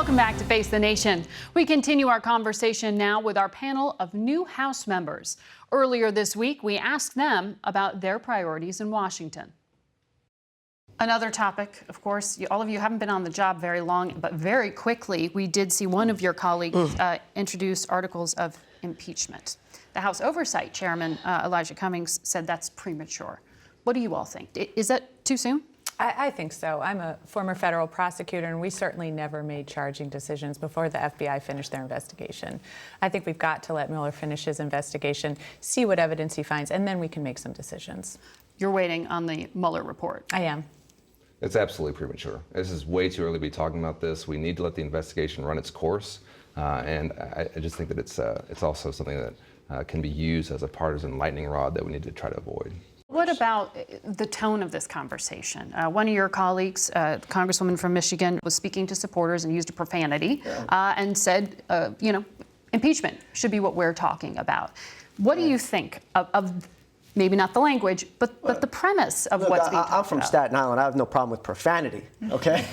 Welcome back to Face the Nation. We continue our conversation now with our panel of new House members. Earlier this week, we asked them about their priorities in Washington. Another topic, of course, all of you haven't been on the job very long, but very quickly, we did see one of your colleagues introduce articles of impeachment. The House Oversight Chairman, Elijah Cummings, said that's premature. What do you all think? Is that too soon? I think so. I'm a former federal prosecutor, and we certainly never made charging decisions before the FBI finished their investigation. I think we've got to let Mueller finish his investigation, see what evidence he finds, and then we can make some decisions. You're waiting on the Mueller report. I am. It's absolutely premature. This is way too early to be talking about this. We need to let the investigation run its course, and I just think that it's also something that can be used as a partisan lightning rod that we need to try to avoid. What about the tone of this conversation? One of your colleagues, Congresswoman from Michigan, was speaking to supporters and used a profanity and said, impeachment should be what we're talking about. What do you think of maybe not the language, but the premise of what's being talked about? I'm from Staten Island. I have no problem with profanity, okay?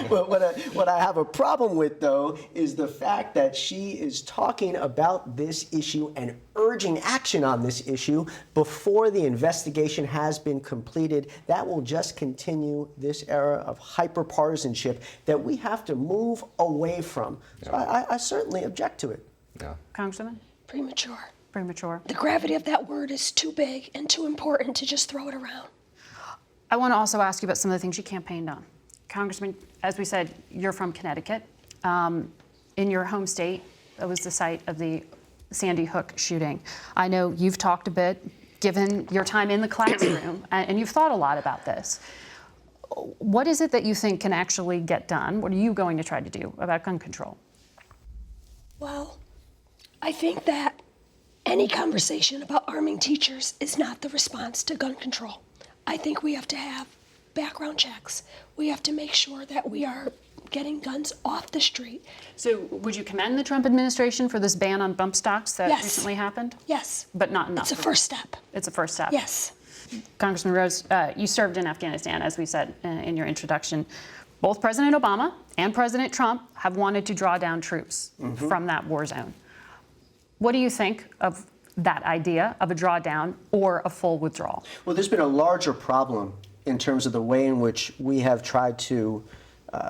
But what I have a problem with, though, is the fact that she is talking about this issue and urging action on this issue before the investigation has been completed. That will just continue this era of hyper-partisanship that we have to move away from. So I certainly object to it. Yeah. Congresswoman? Premature. Premature. The gravity of that word is too big and too important to just throw it around. I want to also ask you about some of the things you campaigned on. Congressman, as we said, you're from Connecticut. In your home state, that was the site of the Sandy Hook shooting. I know you've talked a bit, given your time in the classroom, and you've thought a lot about this. What is it that you think can actually get done? What are you going to try to do about gun control? Well, I think that any conversation about arming teachers is not the response to gun control. I think we have to have background checks. We have to make sure that we are getting guns off the street. So would you commend the Trump administration for this ban on bump stocks that recently happened? Yes. But not enough. It's a first step. It's a first step. Yes. Congressman Rose, you served in Afghanistan, as we said in your introduction. Both President Obama and President Trump have wanted to draw down troops from that war zone. What do you think of that idea of a drawdown or a full withdrawal? Well, there's been a larger problem in terms of the way in which we have tried to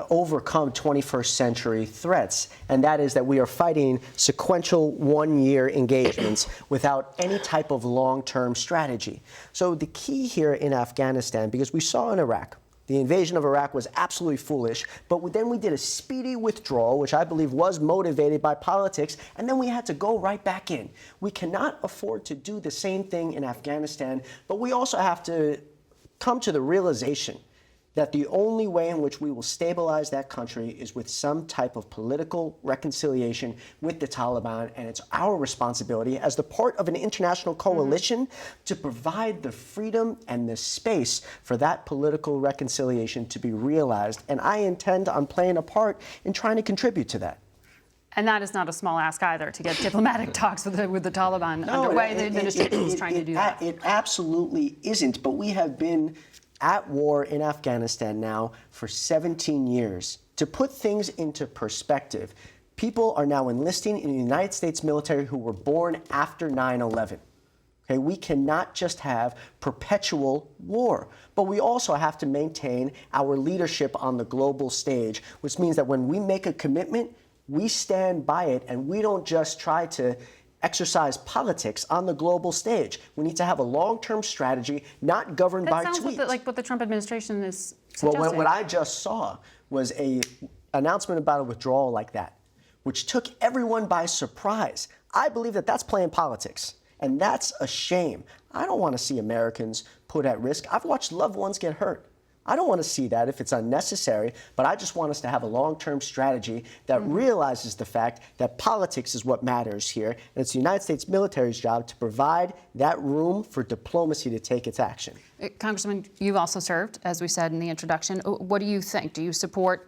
overcome 21st century threats, and that is that we are fighting sequential one-year engagements without any type of long-term strategy. So the key here in Afghanistan, because we saw in Iraq, the invasion of Iraq was absolutely foolish, but then we did a speedy withdrawal, which I believe was motivated by politics, and then we had to go right back in. We cannot afford to do the same thing in Afghanistan, but we also have to come to the realization that the only way in which we will stabilize that country is with some type of political reconciliation with the Taliban, and it's our responsibility as the part of an international coalition to provide the freedom and the space for that political reconciliation to be realized, and I intend on playing a part in trying to contribute to that. And that is not a small ask either, to get diplomatic talks with the Taliban underway. The administration is trying to do that. It absolutely isn't, but we have been at war in Afghanistan now for 17 years. To put things into perspective, people are now enlisting in the United States military who were born after 9/11. Okay, we cannot just have perpetual war, but we also have to maintain our leadership on the global stage, which means that when we make a commitment, we stand by it, and we don't just try to exercise politics on the global stage. We need to have a long-term strategy, not governed by tweets. That sounds like what the Trump administration is suggesting. Well, what I just saw was an announcement about a withdrawal like that, which took everyone by surprise. I believe that that's playing politics, and that's a shame. I don't want to see Americans put at risk. I've watched loved ones get hurt. I don't want to see that if it's unnecessary, but I just want us to have a long-term strategy that realizes the fact that politics is what matters here, and it's the United States military's job to provide that room for diplomacy to take its action. Congressman, you've also served, as we said in the introduction. What do you think? Do you support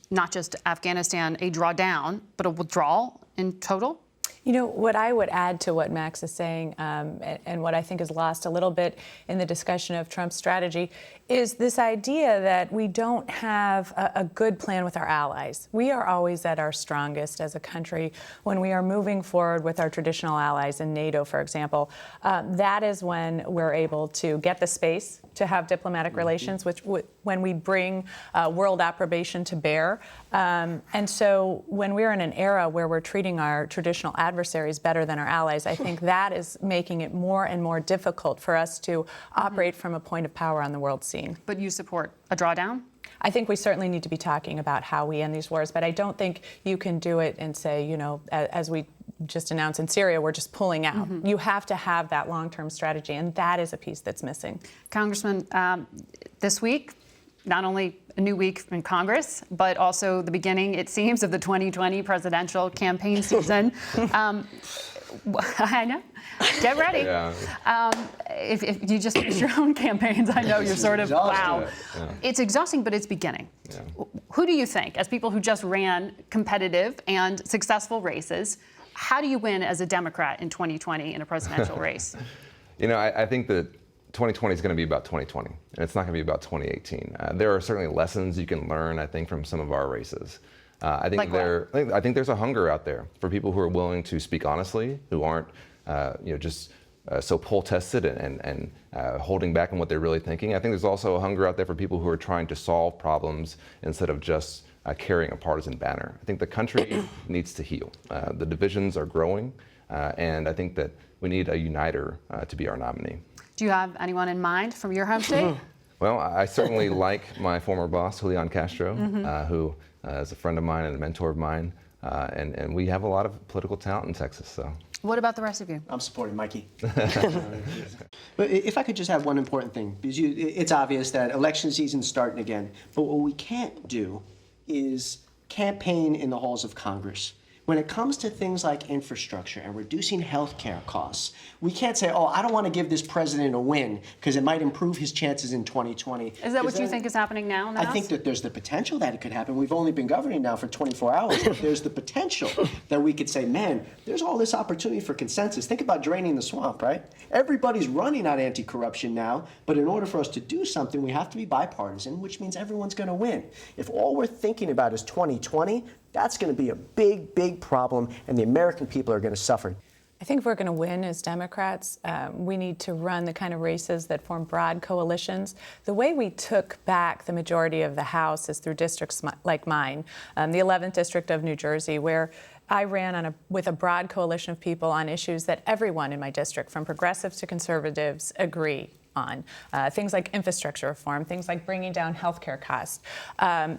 not just Afghanistan, a drawdown, but a withdrawal in total? You know, what I would add to what Max is saying, and what I think is lost a little bit in the discussion of Trump's strategy, is this idea that we don't have a good plan with our allies. We are always at our strongest as a country when we are moving forward with our traditional allies in NATO, for example. That is when we're able to get the space to have diplomatic relations, which when we bring world approbation to bear. And so when we're in an era where we're treating our traditional adversaries better than our allies, I think that is making it more and more difficult for us to operate from a point of power on the world scene. But you support a drawdown? I think we certainly need to be talking about how we end these wars, but I don't think you can do it and say, you know, as we just announced in Syria, we're just pulling out. You have to have that long-term strategy, and that is a piece that's missing. Congressman, this week, not only a new week in Congress, but also the beginning, it seems, of the 2020 presidential campaign season. I know. Get ready. Yeah. If you just finish your own campaigns, I know you're sort of, wow. Yeah. It's exhausting, but it's beginning. Yeah. Who do you think, as people who just ran competitive and successful races, how do you win as a Democrat in 2020 in a presidential race? You know, I think that 2020 is going to be about 2020, and it's not going to be about 2018. There are certainly lessons you can learn, I think, from some of our races. I think there's a hunger out there for people who are willing to speak honestly, who aren't, just so poll-tested and holding back on what they're really thinking. I think there's also a hunger out there for people who are trying to solve problems instead of just carrying a partisan banner. I think the country needs to heal. The divisions are growing, and I think that we need a uniter to be our nominee. Do you have anyone in mind from your home state? Well, I certainly like my former boss, Julian Castro, who is a friend of mine and a mentor of mine, and we have a lot of political talent in Texas. So. What about the rest of you? I'm supporting Mikie. But if I could just have one important thing, because it's obvious that election season's starting again, but what we can't do is campaign in the halls of Congress. When it comes to things like infrastructure and reducing health care costs, we can't say, oh, I don't want to give this president a win because it might improve his chances in 2020. Is that what you think is happening now in the House? I think that there's the potential that it could happen. We've only been governing now for 24 hours. But there's the potential that we could say, man, there's all this opportunity for consensus. Think about draining the swamp, right? Everybody's running on anti-corruption now, but in order for us to do something, we have to be bipartisan, which means everyone's going to win. If all we're thinking about is 2020, that's going to be a big, big problem, and the American people are going to suffer. I think if we're going to win as Democrats, we need to run the kind of races that form broad coalitions. The way we took back the majority of the House is through districts like mine, the 11th District of New Jersey, where I ran with a broad coalition of people on issues that everyone in my district, from progressives to conservatives, agree on. Things like infrastructure reform, things like bringing down healthcare costs,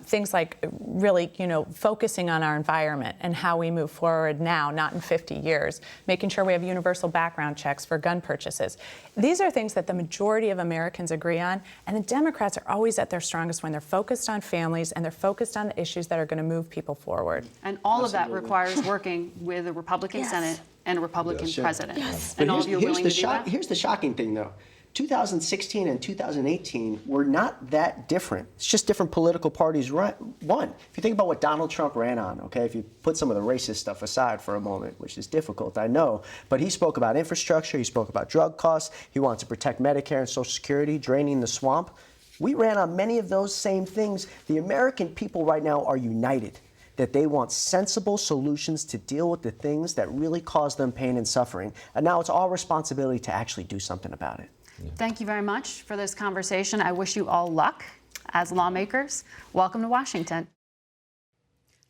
things like really, focusing on our environment and how we move forward now, not in 50 years, making sure we have universal background checks for gun purchases. These are things that the majority of Americans agree on, and the Democrats are always at their strongest when they're focused on families and they're focused on the issues that are going to move people forward. And all of that requires working with a Republican Senate and a Republican president. Yes. And all of you are willing to do that? Here's the shocking thing, though. 2016 and 2018 were not that different. It's just different political parties won. If you think about what Donald Trump ran on, okay, if you put some of the racist stuff aside for a moment, which is difficult, I know, but he spoke about infrastructure, he spoke about drug costs, he wanted to protect Medicare and Social Security, draining the swamp. We ran on many of those same things. The American people right now are united, that they want sensible solutions to deal with the things that really cause them pain and suffering. And now it's our responsibility to actually do something about it. Thank you very much for this conversation. I wish you all luck as lawmakers. Welcome to Washington.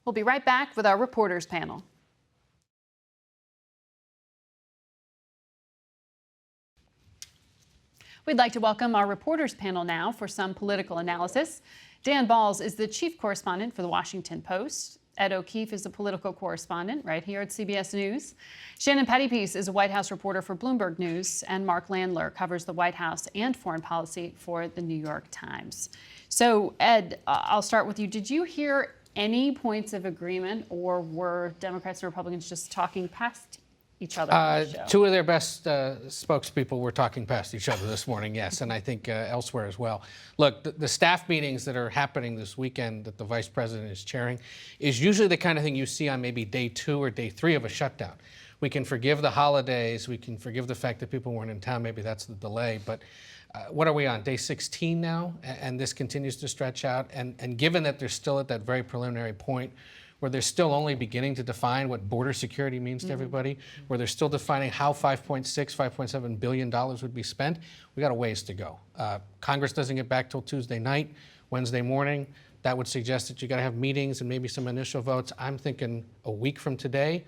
We'll be right back with our reporters panel. We'd like to welcome our reporters panel now for some political analysis. Dan Balls is the chief correspondent for the Washington Post. Ed O'Keefe is a political correspondent right here at CBS News. Shannon Pettypiece is a White House reporter for Bloomberg News, and Mark Landler covers the White House and foreign policy for the New York Times. So, Ed, I'll start with you. Did you hear any points of agreement, or were Democrats and Republicans just talking past each other on the show? Two of their best spokespeople were talking past each other this morning, yes, and I think elsewhere as well. Look, the staff meetings that are happening this weekend that the vice president is chairing is usually the kind of thing you see on maybe day 2 or day 3 of a shutdown, we can forgive the holidays, we can forgive the fact that people weren't in town, maybe that's the delay, but what are we on, day 16 now? And this continues to stretch out, and given that they're still at that very preliminary point where they're still only beginning to define what border security means to everybody, where they're still defining how $5.7 billion would be spent, we got a ways to go. Congress doesn't get back till Tuesday night, Wednesday morning. That would suggest that you got to have meetings and maybe some initial votes. I'm thinking a week from today,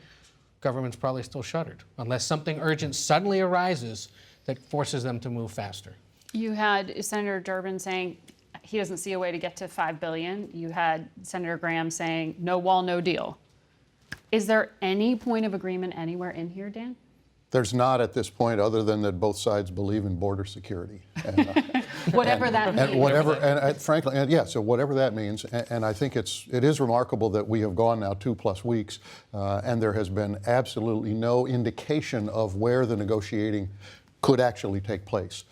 government's probably still shuttered, unless something urgent suddenly arises that forces them to move faster. You had Senator Durbin saying he doesn't see a way to get to $5 billion. You had Senator Graham saying no wall, no deal. Is there any point of agreement anywhere in here, Dan? There's not at this point, other than that both sides believe in border security. And, Whatever that means. and whatever, and frankly, and yeah, so whatever that means, and I think it is remarkable that we have gone now 2+ weeks, and there has been absolutely no indication of where the negotiating could actually take place.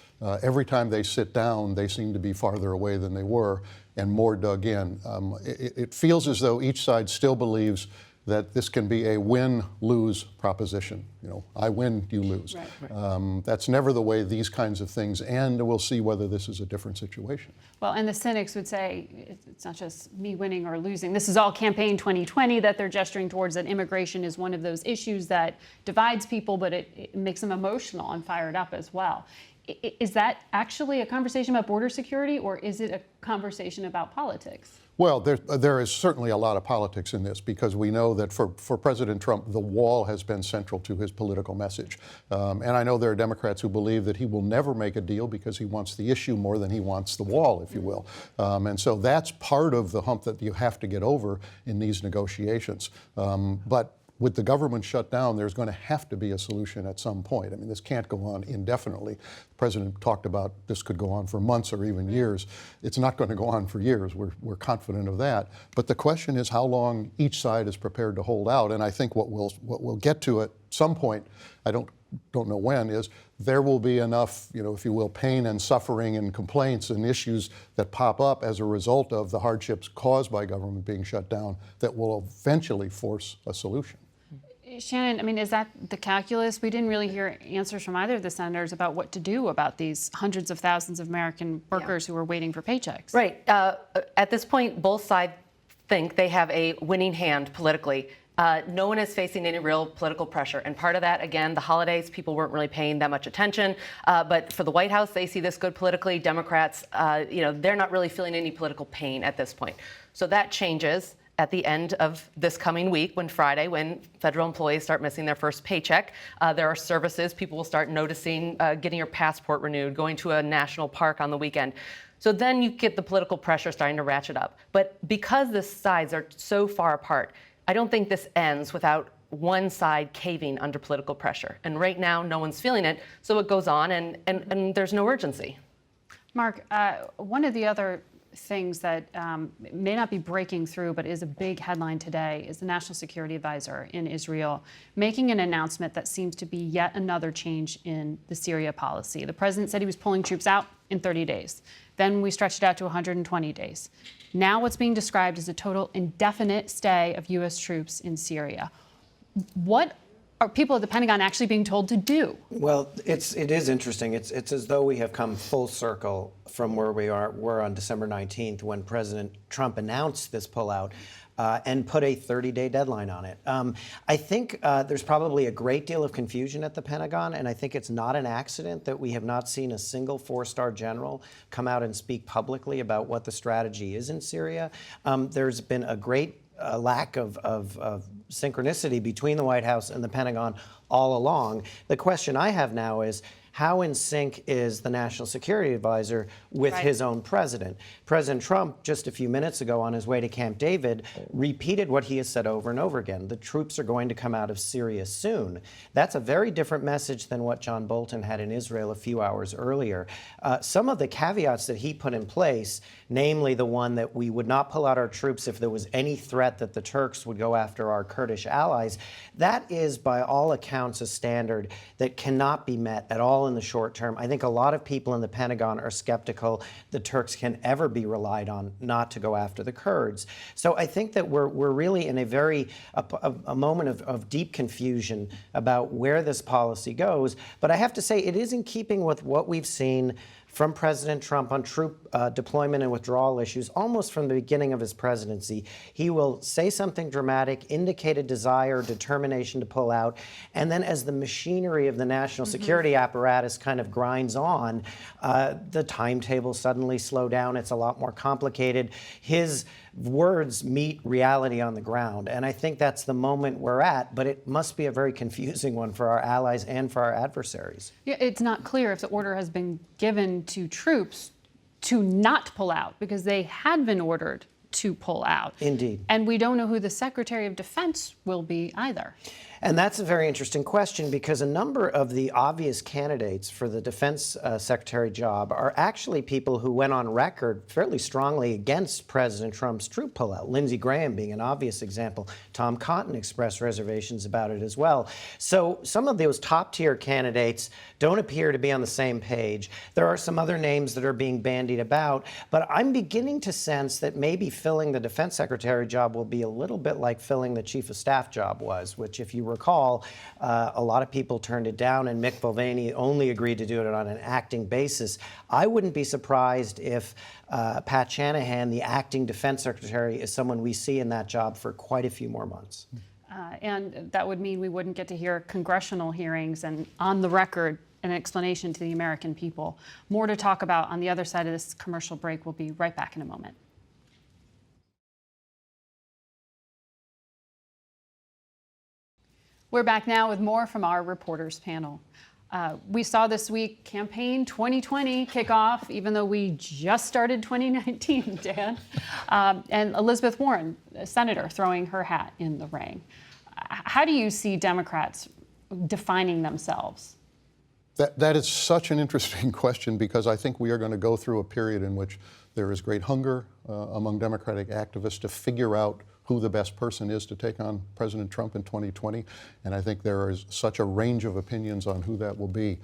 Every time they sit down, they seem to be farther away than they were and more dug in. It feels as though each side still believes that this can be a win-lose proposition. You know, I win, you lose. Right. That's never the way these kinds of things end. We'll see whether this is a different situation. Well, and the cynics would say it's not just me winning or losing. This is all campaign 2020 that they're gesturing towards, that immigration is one of those issues that divides people, but it makes them emotional and fired up as well. Is that actually a conversation about border security, or is it a conversation about politics? Well, there is certainly a lot of politics in this, because we know that for President Trump, the wall has been central to his political message. And I know there are Democrats who believe that he will never make a deal because he wants the issue more than he wants the wall, if you will. And so that's part of the hump that you have to get over in these negotiations. But with the government shut down, there's going to have to be a solution at some point. I mean, this can't go on indefinitely. The president talked about this could go on for months or even years. It's not going to go on for years. We're confident of that. But the question is how long each side is prepared to hold out. And I think what we'll get to at some point, I don't know when, is there will be enough, if you will, pain and suffering and complaints and issues that pop up as a result of the hardships caused by government being shut down that will eventually force a solution. Shannon, I mean, is that the calculus? We didn't really hear answers from either of the senators about what to do about these hundreds of thousands of American workers who are waiting for paychecks. Right. At this point, both sides think they have a winning hand politically. No one is facing any real political pressure. And part of that, again, the holidays, people weren't really paying that much attention. But for the White House, they see this good politically. Democrats, they're not really feeling any political pain at this point. So that changes at the end of this coming week, when federal employees start missing their first paycheck. There are services people will start noticing, getting your passport renewed, going to a national park on the weekend. So then you get the political pressure starting to ratchet up. But because the sides are so far apart, I don't think this ends without one side caving under political pressure. And right now, no one's feeling it, so it goes on, and there's no urgency. Mark, one of the other things that may not be breaking through but is a big headline today is the National Security Advisor in Israel making an announcement that seems to be yet another change in the Syria policy. The president said he was pulling troops out in 30 days. Then we stretched it out to 120 days. Now what's being described as a total indefinite stay of U.S. troops in Syria. What are people at the Pentagon actually being told to do? Well, it is interesting. It's as though we have come full circle from where we were on December 19th when President Trump announced this pullout and put a 30-day deadline on it. I think there's probably a great deal of confusion at the Pentagon, and I think it's not an accident that we have not seen a single four-star general come out and speak publicly about what the strategy is in Syria. There's been a great lack of synchronicity between the White House and the Pentagon all along. The question I have now is, how in sync is the National Security Advisor with his own president? President Trump, just a few minutes ago on his way to Camp David, repeated what he has said over and over again. The troops are going to come out of Syria soon. That's a very different message than what John Bolton had in Israel a few hours earlier. Some of the caveats that he put in place, namely the one that we would not pull out our troops if there was any threat that the Turks would go after our Kurdish allies, that is by all accounts a standard that cannot be met at all all in the short term. I think a lot of people in the Pentagon are skeptical the Turks can ever be relied on not to go after the Kurds. So I think that we're really in a moment of deep confusion about where this policy goes. But I have to say, it is in keeping with what we've seen from President Trump on troop deployment and withdrawal issues almost from the beginning of his presidency. He will say something dramatic, indicate a desire, determination to pull out, and then as the machinery of the national security apparatus kind of grinds on, the timetables suddenly slow down. It's a lot more complicated. His words meet reality on the ground, and I think that's the moment we're at, but it must be a very confusing one for our allies and for our adversaries. Yeah, it's not clear if the order has been given to troops to not pull out, because they had been ordered to pull out. Indeed. And we don't know who the Secretary of Defense will be either. And that's a very interesting question, because a number of the obvious candidates for the defense secretary job are actually people who went on record fairly strongly against President Trump's troop pullout. Lindsey Graham being an obvious example. Tom Cotton expressed reservations about it as well. So some of those top-tier candidates don't appear to be on the same page. There are some other names that are being bandied about, but I'm beginning to sense that maybe filling the defense secretary job will be a little bit like filling the chief of staff job was, which, if you recall, a lot of people turned it down, and Mick Mulvaney only agreed to do it on an acting basis. I wouldn't be surprised if Pat Shanahan, the acting defense secretary, is someone we see in that job for quite a few more months. And that would mean we wouldn't get to hear congressional hearings and on the record an explanation to the American people. More to talk about on the other side of this commercial break. We'll be right back in a moment. We're back now with more from our reporters panel. We saw this week campaign 2020 kick off, even though we just started 2019, Dan. And Elizabeth Warren, a senator, throwing her hat in the ring. How do you see Democrats defining themselves? That is such an interesting question, because I think we are going to go through a period in which there is great hunger among Democratic activists to figure out who the best person is to take on President Trump in 2020. And I think there is such a range of opinions on who that will be.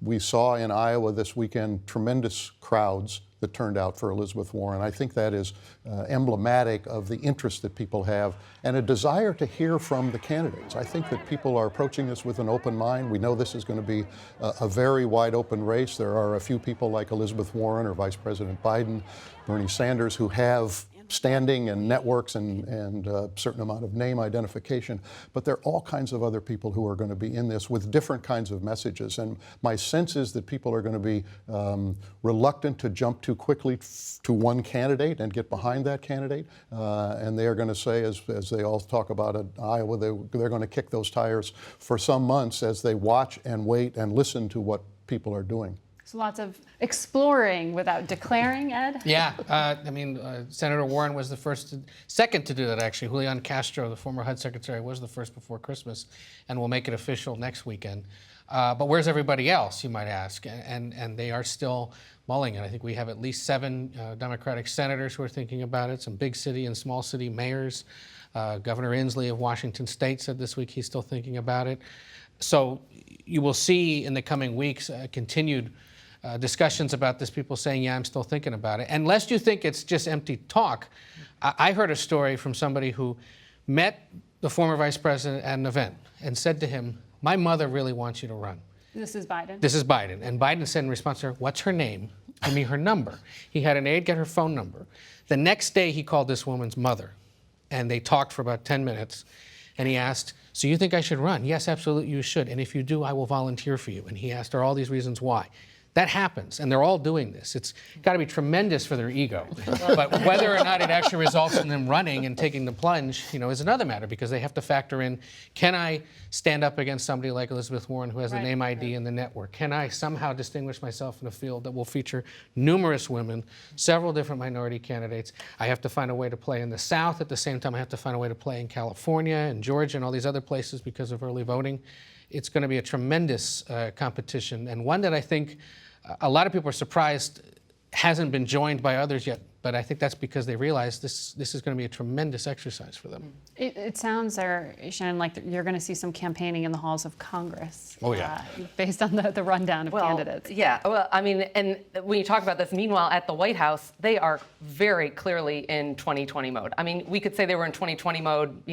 We saw in Iowa this weekend tremendous crowds that turned out for Elizabeth Warren. I think that is emblematic of the interest that people have and a desire to hear from the candidates. I think that people are approaching this with an open mind. We know this is going to be a very wide open race. There are a few people like Elizabeth Warren or Vice President Biden, Bernie Sanders, who have standing and networks and a certain amount of name identification, but there are all kinds of other people who are going to be in this with different kinds of messages. And my sense is that people are going to be reluctant to jump too quickly to one candidate and get behind that candidate. And they are going to say, as they all talk about at Iowa, they're going to kick those tires for some months as they watch and wait and listen to what people are doing. So lots of exploring without declaring, Ed? Yeah, Senator Warren was the second to do that, actually. Julian Castro, the former HUD secretary, was the first before Christmas, and will make it official next weekend. But where's everybody else, you might ask? And they are still mulling it. I think we have at least 7 Democratic senators who are thinking about it, some big city and small city mayors. Governor Inslee of Washington State said this week he's still thinking about it. So you will see in the coming weeks continued discussions about this, people saying, yeah, I'm still thinking about it. And lest you think it's just empty talk, I heard a story from somebody who met the former vice president at an event and said to him, my mother really wants you to run. This is Biden? This is Biden. And Biden said in response to her, what's her name? Give me her number. He had an aide get her phone number. The next day he called this woman's mother, and they talked for about 10 minutes. And he asked, so you think I should run? Yes, absolutely you should. And if you do, I will volunteer for you. And he asked her all these reasons why. That happens, and they're all doing this. It's got to be tremendous for their ego. But whether or not it actually results in them running and taking the plunge, is another matter, because they have to factor in, can I stand up against somebody like Elizabeth Warren who has the name ID and the network? Can I somehow distinguish myself in a field that will feature numerous women, several different minority candidates? I have to find a way to play in the South. At the same time, I have to find a way to play in California and Georgia and all these other places because of early voting. It's going to be a tremendous competition, and one that I think a lot of people are surprised hasn't been joined by others yet But I think that's because they realize this is going to be a tremendous exercise for them. It sounds, Shannon, like you're going to see some campaigning in the halls of Congress. Oh, yeah. Based on the rundown of candidates. Yeah, well, I mean, and when you talk about this, meanwhile, at the White House, they are very clearly in 2020 mode. I mean, we could say they were in 2020 mode,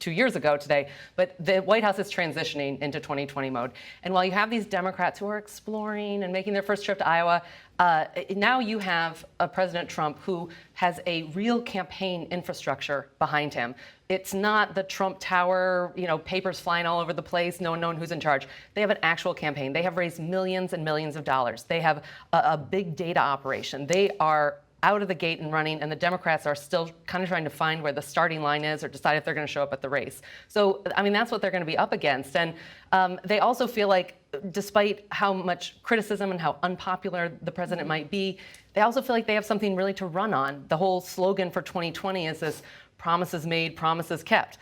2 years ago today, but the White House is transitioning into 2020 mode. And while you have these Democrats who are exploring and making their first trip to Iowa, now you have a President Trump who has a real campaign infrastructure behind him. It's not the Trump Tower, papers flying all over the place, no one knowing who's in charge. They have an actual campaign. They have raised millions and millions of dollars. They have a big data operation. They are out of the gate and running, and the Democrats are still kind of trying to find where the starting line is or decide if they're going to show up at the race. So, I mean, that's what they're going to be up against. And they also feel like, despite how much criticism and how unpopular the president might be, they also feel like they have something really to run on. The whole slogan for 2020 is this promises made, promises kept.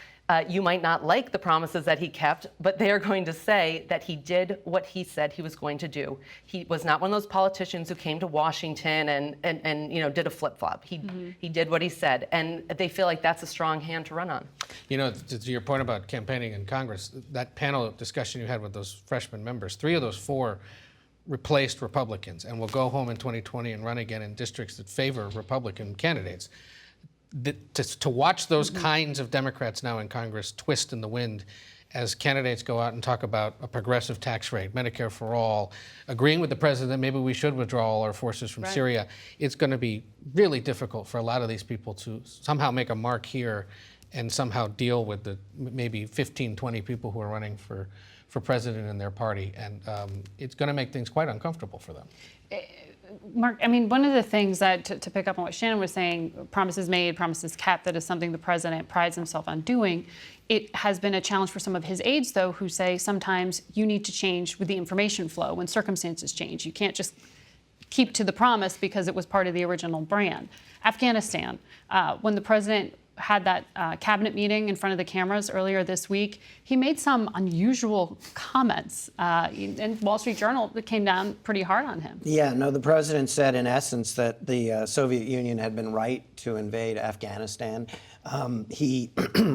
You might not like the promises that he kept, but they are going to say that he did what he said he was going to do. He was not one of those politicians who came to Washington and did a flip-flop. He did what he said, and they feel like that's a strong hand to run on. To your point about campaigning in Congress, that panel discussion you had with those freshman members, 3 of those 4 replaced Republicans and will go home in 2020 and run again in districts that favor Republican candidates. To watch those kinds of Democrats now in Congress twist in the wind as candidates go out and talk about a progressive tax rate, Medicare for all, agreeing with the president that maybe we should withdraw all our forces from Syria, it's going to be really difficult for a lot of these people to somehow make a mark here and somehow deal with the maybe 15, 20 people who are running for president in their party. And it's going to make things quite uncomfortable for them. Mark, I mean, one of the things that, to pick up on what Shannon was saying, promises made, promises kept, that is something the president prides himself on doing. It has been a challenge for some of his aides, though, who say sometimes you need to change with the information flow when circumstances change. You can't just keep to the promise because it was part of the original brand. Afghanistan, when the president had that cabinet meeting in front of the cameras earlier this week, he made some unusual comments. And Wall Street Journal came down pretty hard on him. Yeah, no, the president said in essence that the Soviet Union had been right to invade Afghanistan. He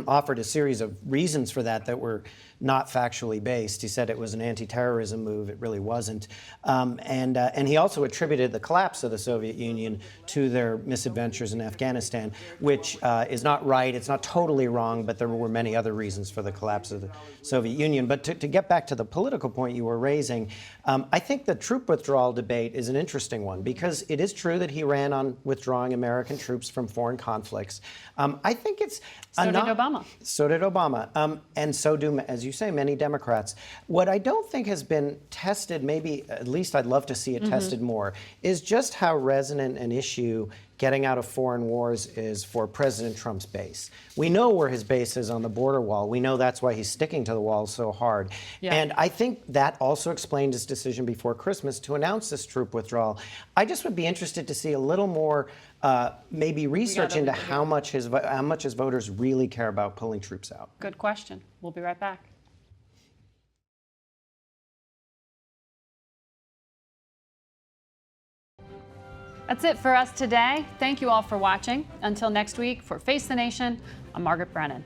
offered a series of reasons for that were not factually based. He said it was an anti-terrorism move. It really wasn't. And he also attributed the collapse of the Soviet Union to their misadventures in Afghanistan, which is not right. It's not totally wrong, but there were many other reasons for the collapse of the Soviet Union. But to get back to the political point you were raising, I think the troop withdrawal debate is an interesting one because it is true that he ran on withdrawing American troops from foreign conflicts. I think it's so did Obama. So did Obama, and so do, as you say, many Democrats. What I don't think has been tested, maybe at least I'd love to see it tested more, is just how resonant an issue getting out of foreign wars is for President Trump's base. We know where his base is on the border wall. We know that's why he's sticking to the wall so hard. Yeah. And I think that also explained his decision before Christmas to announce this troop withdrawal. I just would be interested to see a little more maybe research into how much his voters really care about pulling troops out. Good question. We'll be right back. That's it for us today. Thank you all for watching. Until next week, for Face the Nation, I'm Margaret Brennan.